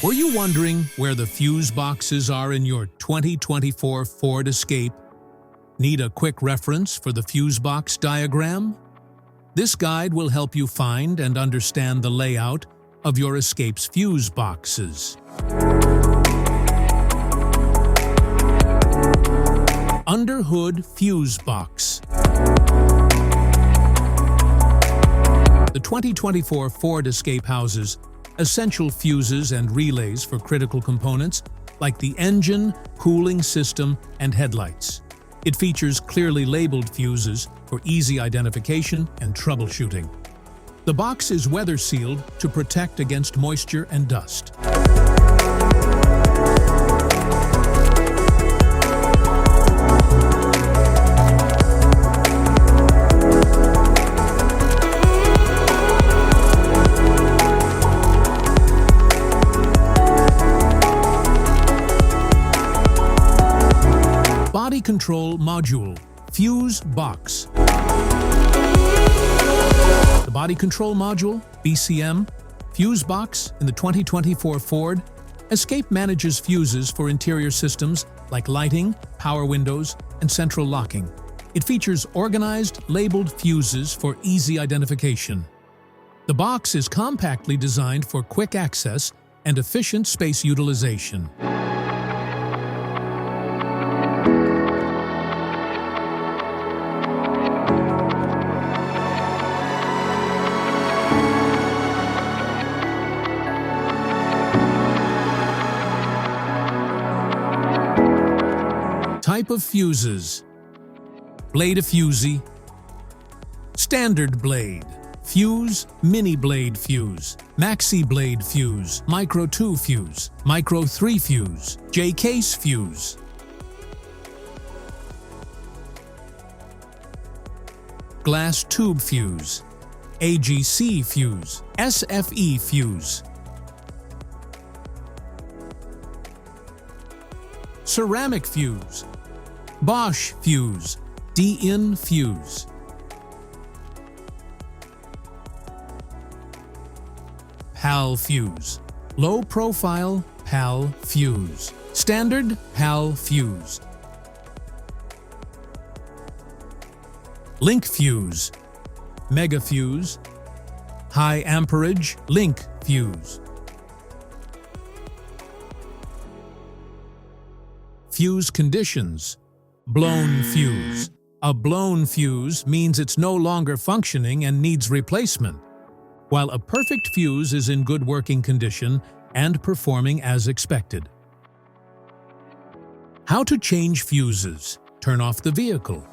Were you wondering where the fuse boxes are in your 2024 Ford Escape? Need a quick reference for the fuse box diagram? This guide will help you find and understand the layout of your Escape's fuse boxes. Under hood fuse box. The 2024 Ford Escape houses essential fuses and relays for critical components like the engine, cooling system, and headlights. It features clearly labeled fuses for easy identification and troubleshooting. The box is weather-sealed to protect against moisture and dust. Body control module, fuse box. The body control module, BCM, fuse box in the 2024 Ford Escape manages fuses for interior systems like lighting, power windows, and central locking. It features organized, labeled fuses for easy identification. The box is compactly designed for quick access and efficient space utilization. Type of fuses: blade fusee, standard blade, fuse, mini blade fuse, maxi blade fuse, micro 2 fuse, micro 3 fuse, J-case fuse. Glass tube fuse, AGC fuse, SFE fuse. Ceramic fuse, Bosch fuse, DIN fuse. PAL fuse, low profile PAL fuse, standard PAL fuse. Link fuse, mega fuse, high amperage link fuse. Fuse conditions: blown fuse. A blown fuse means it's no longer functioning and needs replacement, while a perfect fuse is in good working condition and performing as expected. How to change fuses: turn off the vehicle.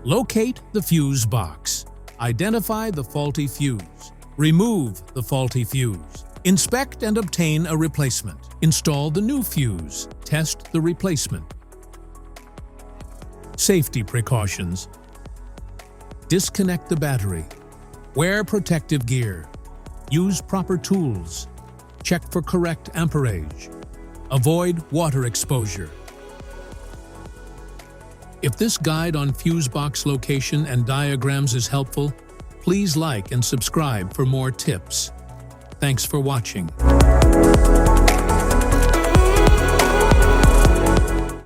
Locate the fuse box. Identify the faulty fuse. Remove the faulty fuse. Inspect and obtain a replacement. Install the new fuse. Test the replacement. Safety precautions: disconnect the battery. Wear protective gear. Use proper tools. Check for correct amperage. Avoid water exposure. If this guide on fuse box location and diagrams is helpful, please like and subscribe for more tips. Thanks for watching.